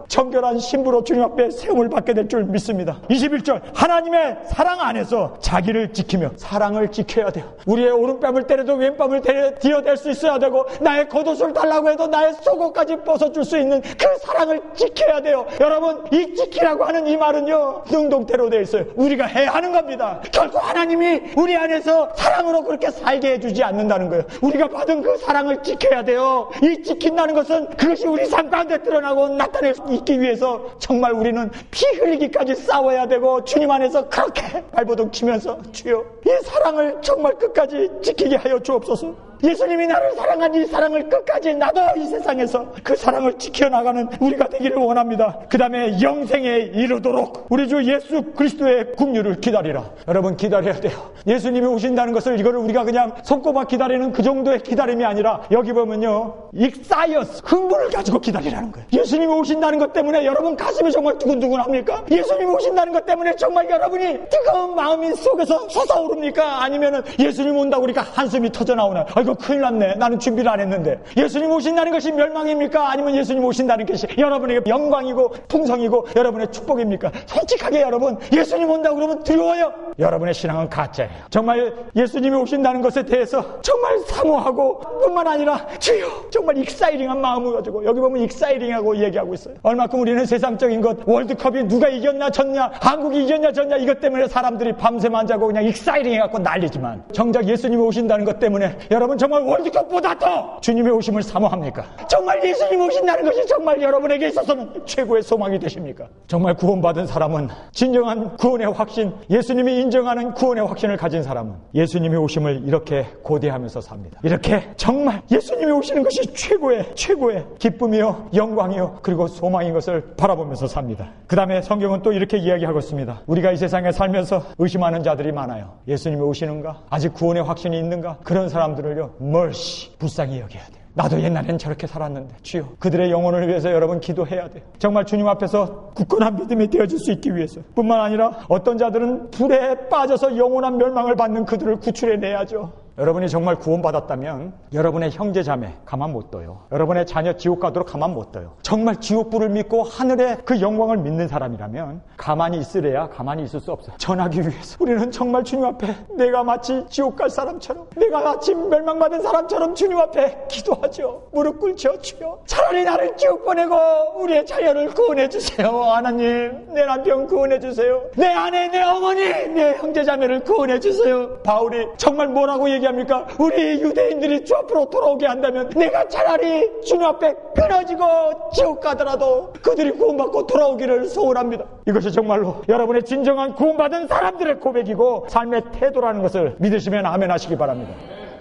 S1: 정결한 신부로 주님 앞에 세움을 받게 될 줄 믿습니다. 21절 하나님의 사랑 안에서 자기를 지키며 사랑을 지켜야 돼요. 우리의 오른뺨을 때려도 왼뺨을 디어댈 수 있어야 되고 나의 겉옷을 달라고 해도 나의 속옷까지 벗어줄 수 있는 그 사랑을 지켜야 돼요. 여러분 이 지키라고 하는 이 말은요 능동태로 되어 있어요. 우리가 해야 하는 겁니다. 결코 하나님이 우리 안에서 사랑으로 그렇게 살게 해주지 않는다는 거예요. 우리가 받은 그 사랑을 지켜야 돼요. 이 지킨다는 것은 그것이 우리 삶 가운데 드러나고 나타낼 수 있기 위해서 정말 우리는 피 흘리기까지 싸워야 되고 주님 안에서 그렇게 발버둥 치면서 주여 이 사랑을 정말 끝까지 지키게 하여 주옵소서. 예수님이 나를 사랑한 이 사랑을 끝까지 나도 이 세상에서 그 사랑을 지켜나가는 우리가 되기를 원합니다. 그 다음에 영생에 이르도록 우리 주 예수 그리스도의 국류를 기다리라. 여러분 기다려야 돼요. 예수님이 오신다는 것을 이거를 우리가 그냥 손꼽아 기다리는 그 정도의 기다림이 아니라 여기 보면요 익사이어스 흥분을 가지고 기다리라는 거예요. 예수님이 오신다는 것 때문에 여러분 가슴이 정말 두근두근합니까? 예수님이 오신다는 것 때문에 정말 여러분이 뜨거운 마음이 속에서 솟아오릅니까? 아니면은 예수님 온다고 그러니까 한숨이 터져나오나요? 아이고 큰일 났네. 나는 준비를 안 했는데. 예수님 오신다는 것이 멸망입니까? 아니면 예수님 오신다는 것이 여러분에게 영광이고 풍성이고 여러분의 축복입니까? 솔직하게 여러분 예수님 온다고 그러면 두려워요. 여러분의 신앙은 가짜예요. 정말 예수님이 오신다는 것에 대해서 정말 사모하고 뿐만 아니라 주여 정말 익사이링한 마음을 가지고 여기 보면 익사이링하고 얘기하고 있어요. 얼마큼 우리는 세상적인 것 월드컵이 누가 이겼냐 졌냐 한국이 이겼냐 졌냐 이것 때문에 사람들이 밤새만 자고 그냥 익사이링해갖고 난리지만 정작 예수님이 오신다는 것 때문에 여러분 정말 월드컵보다 더 주님의 오심을 사모합니까? 정말 예수님 오신다는 것이 정말 여러분에게 있어서는 최고의 소망이 되십니까? 정말 구원받은 사람은 진정한 구원의 확신 예수님이 인정하는 구원의 확신을 가진 사람은 예수님의 오심을 이렇게 고대하면서 삽니다. 이렇게 정말 예수님이 오시는 것이 최고의 기쁨이요 영광이요 그리고 소망인 것을 바라보면서 삽니다. 그 다음에 성경은 또 이렇게 이야기하고 있습니다. 우리가 이 세상에 살면서 의심하는 자들이 많아요. 예수님이 오시는가? 아직 구원의 확신이 있는가? 그런 사람들을요 멀시 불쌍히 여겨야 돼요. 나도 옛날엔 저렇게 살았는데 주여 그들의 영혼을 위해서 여러분 기도해야 돼요. 정말 주님 앞에서 굳건한 믿음이 되어질 수 있기 위해서 뿐만 아니라 어떤 자들은 불에 빠져서 영원한 멸망을 받는 그들을 구출해내야죠. 여러분이 정말 구원받았다면 여러분의 형제 자매 가만 못 둬요. 여러분의 자녀 지옥 가도록 가만 못 둬요. 정말 지옥불을 믿고 하늘의 그 영광을 믿는 사람이라면 가만히 있으래야 가만히 있을 수 없어요. 전하기 위해서 우리는 정말 주님 앞에 내가 마치 지옥 갈 사람처럼, 내가 마치 멸망받은 사람처럼 주님 앞에 기도하죠. 무릎 꿇죠. 주여, 차라리 나를 지옥 보내고 우리의 자녀를 구원해 주세요. 하나님, 내 남편 구원해 주세요. 내 아내, 내 어머니, 내 형제 자매를 구원해 주세요. 바울이 정말 뭐라고 얘기합니까? 우리 유대인들이 주 앞으로 돌아오게 한다면 내가 차라리 주님 앞에 끊어지고 지옥 가더라도 그들이 구원받고 돌아오기를 소원합니다. 이것이 정말로 여러분의 진정한 구원받은 사람들의 고백이고 삶의 태도라는 것을 믿으시면 아멘 하시기 바랍니다.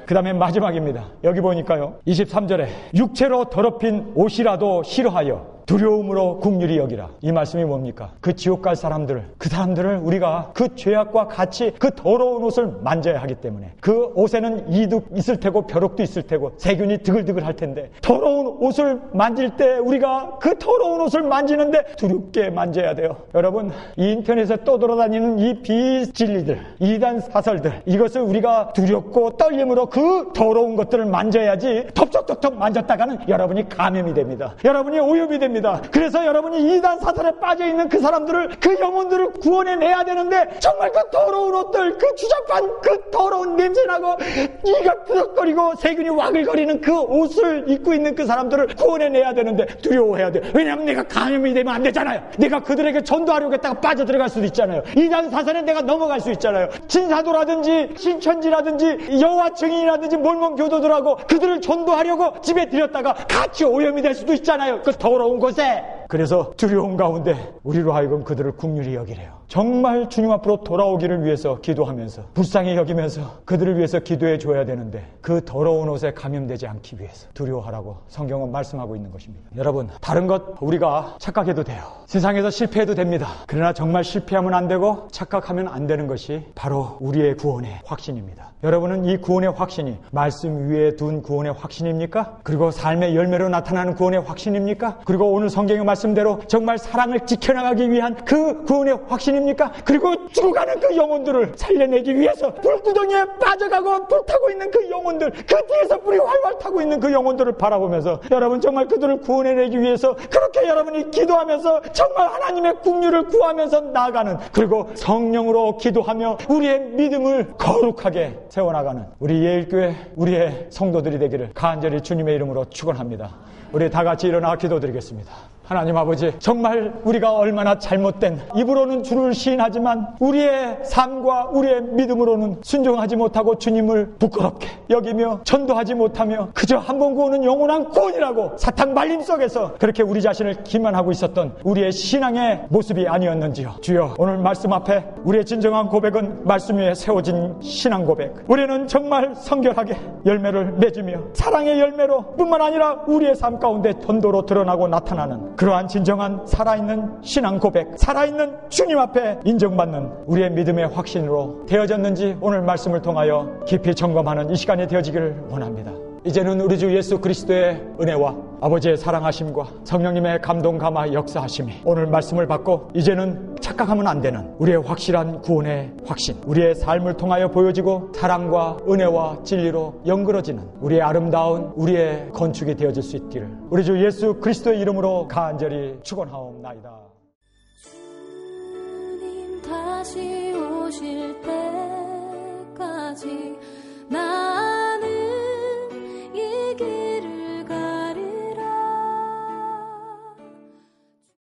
S1: 그 다음에 마지막입니다. 여기 보니까요, 23절에 육체로 더럽힌 옷이라도 싫어하여 두려움으로 긍휼히 여기라. 이 말씀이 뭡니까? 그 지옥 갈 사람들을, 그 사람들을 우리가 그 죄악과 같이 그 더러운 옷을 만져야 하기 때문에, 그 옷에는 이도 있을 테고 벼룩도 있을 테고 세균이 드글드글 할 텐데, 더러운 옷을 만질 때 우리가 그 더러운 옷을 만지는데 두렵게 만져야 돼요. 여러분, 이 인터넷에 떠돌아다니는 이 비진리들, 이단 사설들, 이것을 우리가 두렵고 떨림으로 그 더러운 것들을 만져야지, 덥석덥석 만졌다가는 여러분이 감염이 됩니다. 여러분이 오염이 됩니다. 그래서 여러분이 이단 사설에 빠져있는 그 사람들을, 그 영혼들을 구원해내야 되는데, 정말 그 더러운 옷들, 그 주잡한 그 더러운 냄새나고 이가 끄덕거리고 세균이 와글거리는 그 옷을 입고 있는 그 사람들을 구원해내야 되는데 두려워해야 돼요. 왜냐하면 내가 감염이 되면 안 되잖아요. 내가 그들에게 전도하려고 했다가 빠져들어갈 수도 있잖아요. 이단 사설에 내가 넘어갈 수 있잖아요. 진사도라든지 신천지라든지 여호와 증인이라든지 몰몬 교도들하고 그들을 전도하려고 집에 들였다가 같이 오염이 될 수도 있잖아요. 그 더러운 곳에. 그래서 두려움 가운데 우리로 하여금 그들을 긍휼히 여기래요. 정말 주님 앞으로 돌아오기를 위해서 기도하면서, 불쌍히 여기면서 그들을 위해서 기도해 줘야 되는데, 그 더러운 옷에 감염되지 않기 위해서 두려워하라고 성경은 말씀하고 있는 것입니다. 여러분, 다른 것 우리가 착각해도 돼요. 세상에서 실패해도 됩니다. 그러나 정말 실패하면 안 되고 착각하면 안 되는 것이 바로 우리의 구원의 확신입니다. 여러분은 이 구원의 확신이 말씀 위에 둔 구원의 확신입니까? 그리고 삶의 열매로 나타나는 구원의 확신입니까? 그리고 오늘 성경의 말씀대로 정말 사랑을 지켜나가기 위한 그 구원의 확신입니까? 그리고 죽어가는 그 영혼들을 살려내기 위해서 불구덩이에 빠져가고 불타고 있는 그 영혼들, 그 뒤에서 불이 활활 타고 있는 그 영혼들을 바라보면서 여러분 정말 그들을 구원해내기 위해서 그렇게 여러분이 기도하면서 정말 하나님의 긍휼을 구하면서 나아가는, 그리고 성령으로 기도하며 우리의 믿음을 거룩하게 세워나가는 우리 예일교회, 우리의 성도들이 되기를 간절히 주님의 이름으로 축원합니다. 우리 다 같이 일어나 기도드리겠습니다. 하나님 아버지, 정말 우리가 얼마나 잘못된, 입으로는 주를 시인하지만 우리의 삶과 우리의 믿음으로는 순종하지 못하고 주님을 부끄럽게 여기며 전도하지 못하며 그저 한 번 구원은 영원한 구원이라고 사탕 말림 속에서 그렇게 우리 자신을 기만하고 있었던 우리의 신앙의 모습이 아니었는지요. 주여, 오늘 말씀 앞에 우리의 진정한 고백은 말씀 위에 세워진 신앙 고백. 우리는 정말 성결하게 열매를 맺으며 사랑의 열매로 뿐만 아니라 우리의 삶 가운데 전도로 드러나고 나타나는 그러한 진정한 살아있는 신앙 고백, 살아있는 주님 앞에 인정받는 우리의 믿음의 확신으로 되어졌는지 오늘 말씀을 통하여 깊이 점검하는 이 시간이 되어지기를 원합니다. 이제는 우리 주 예수 그리스도의 은혜와 아버지의 사랑하심과 성령님의 감동 감화 역사하심이 오늘 말씀을 받고 이제는 착각하면 안 되는 우리의 확실한 구원의 확신, 우리의 삶을 통하여 보여지고 사랑과 은혜와 진리로 연그러지는 우리의 아름다운 우리의 건축이 되어질 수 있기를 우리 주 예수 그리스도의 이름으로 간절히 축원하옵나이다.
S2: 주님 다시 오실 때까지 나